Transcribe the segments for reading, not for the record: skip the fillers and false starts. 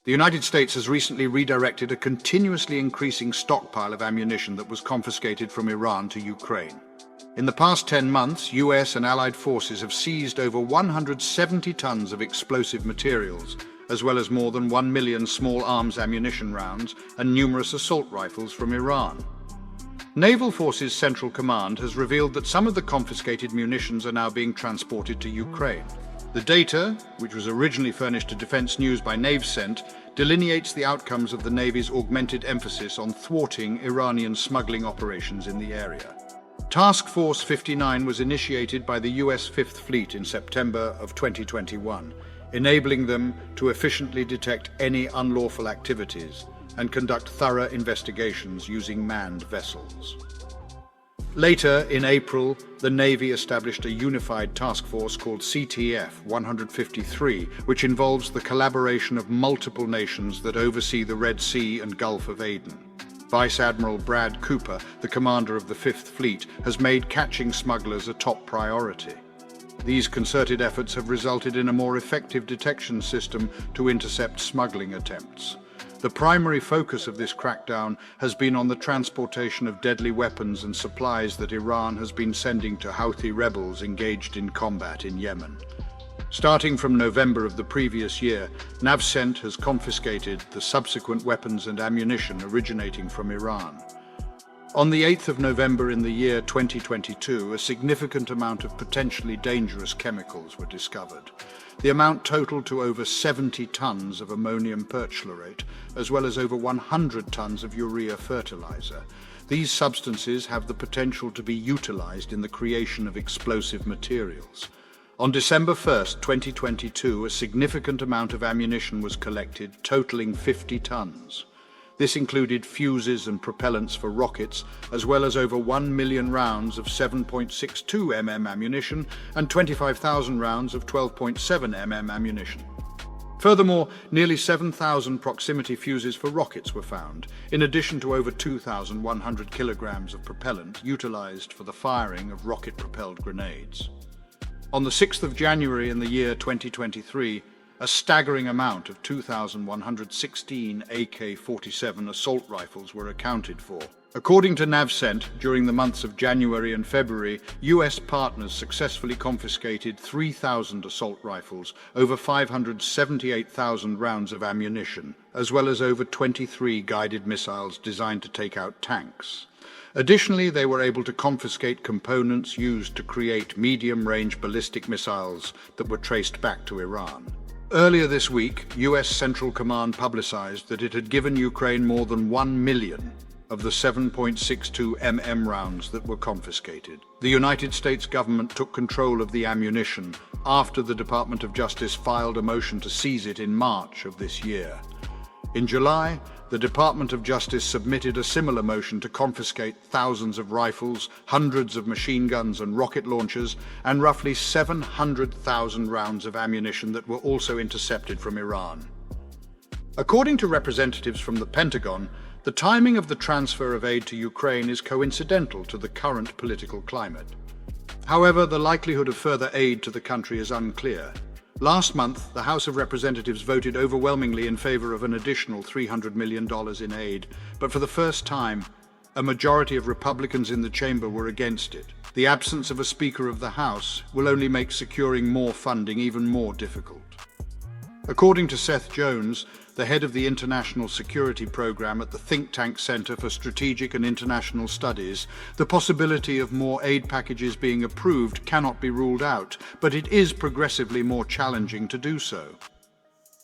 The United States has recently redirected a continuously increasing stockpile of ammunition that was confiscated from Iran to Ukraine. In the past 10 months, US and Allied forces have seized over 170 tons of explosive materials, as well as more than 1 million small arms ammunition rounds and numerous assault rifles from Iran. Naval Forces Central Command has revealed that some of the confiscated munitions are now being transported to Ukraine. The data, which was originally furnished to Defense News by NavCent, delineates the outcomes of the Navy's augmented emphasis on thwarting Iranian smuggling operations in the area. Task Force 59 was initiated by the US Fifth Fleet in September of 2021, enabling them to efficiently detect any unlawful activities and conduct thorough investigations using manned vessels. Later, in April, the Navy established a unified task force called CTF 153, which involves the collaboration of multiple nations that oversee the Red Sea and Gulf of Aden. Vice Admiral Brad Cooper, the commander of the Fifth Fleet, has made catching smugglers a top priority. These concerted efforts have resulted in a more effective detection system to intercept smuggling attempts. The primary focus of this crackdown has been on the transportation of deadly weapons and supplies that Iran has been sending to Houthi rebels engaged in combat in Yemen. Starting from November of the previous year, NavCent has confiscated the subsequent weapons and ammunition originating from Iran. On the 8th of November in the year 2022, a significant amount of potentially dangerous chemicals were discovered. The amount totaled to over 70 tons of ammonium perchlorate, as well as over 100 tons of urea fertilizer. These substances have the potential to be utilized in the creation of explosive materials. On December 1st, 2022, a significant amount of ammunition was collected, totaling 50 tons. This included fuses and propellants for rockets, as well as over 1 million rounds of 7.62 mm ammunition and 25,000 rounds of 12.7 mm ammunition. Furthermore, nearly 7,000 proximity fuses for rockets were found, in addition to over 2,100 kilograms of propellant utilized for the firing of rocket-propelled grenades. On the 6th of January in the year 2023, a staggering amount of 2,116 AK-47 assault rifles were accounted for. According to NavCent, during the months of January and February, US partners successfully confiscated 3,000 assault rifles, over 578,000 rounds of ammunition, as well as over 23 guided missiles designed to take out tanks. Additionally, they were able to confiscate components used to create medium-range ballistic missiles that were traced back to Iran. Earlier this week, US Central Command publicized that it had given Ukraine more than 1 million of the 7.62 mm rounds that were confiscated. The United States government took control of the ammunition after the Department of Justice filed a motion to seize it in March of this year. In July, the Department of Justice submitted a similar motion to confiscate thousands of rifles, hundreds of machine guns and rocket launchers, and roughly 700,000 rounds of ammunition that were also intercepted from Iran. According to representatives from the Pentagon, the timing of the transfer of aid to Ukraine is coincidental to the current political climate. However, the likelihood of further aid to the country is unclear. Last month, the House of Representatives voted overwhelmingly in favor of an additional $300 million in aid, but for the first time, a majority of Republicans in the chamber were against it. The absence of a Speaker of the House will only make securing more funding even more difficult. According to Seth Jones, the head of the International Security Program at the think tank Center for Strategic and International Studies, the possibility of more aid packages being approved cannot be ruled out, but it is progressively more challenging to do so.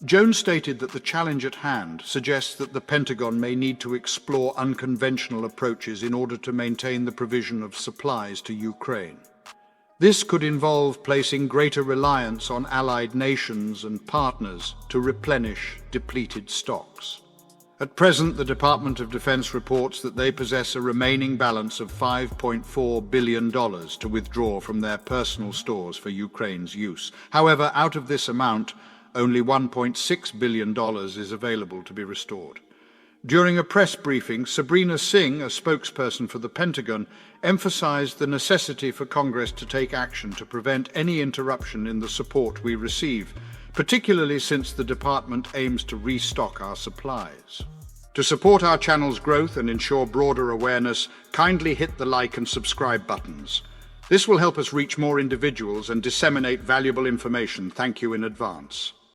Jones stated that the challenge at hand suggests that the Pentagon may need to explore unconventional approaches in order to maintain the provision of supplies to Ukraine. This could involve placing greater reliance on allied nations and partners to replenish depleted stocks. At present, the Department of Defense reports that they possess a remaining balance of $5.4 billion to withdraw from their personal stores for Ukraine's use. However, out of this amount, only $1.6 billion is available to be restored. During a press briefing, Sabrina Singh, a spokesperson for the Pentagon, emphasized the necessity for Congress to take action to prevent any interruption in the support we receive. particularly since the department aims to restock our supplies. To support our channel's growth and ensure broader awareness, kindly hit the like and subscribe buttons. This will help us reach more individuals and disseminate valuable information. Thank you in advance.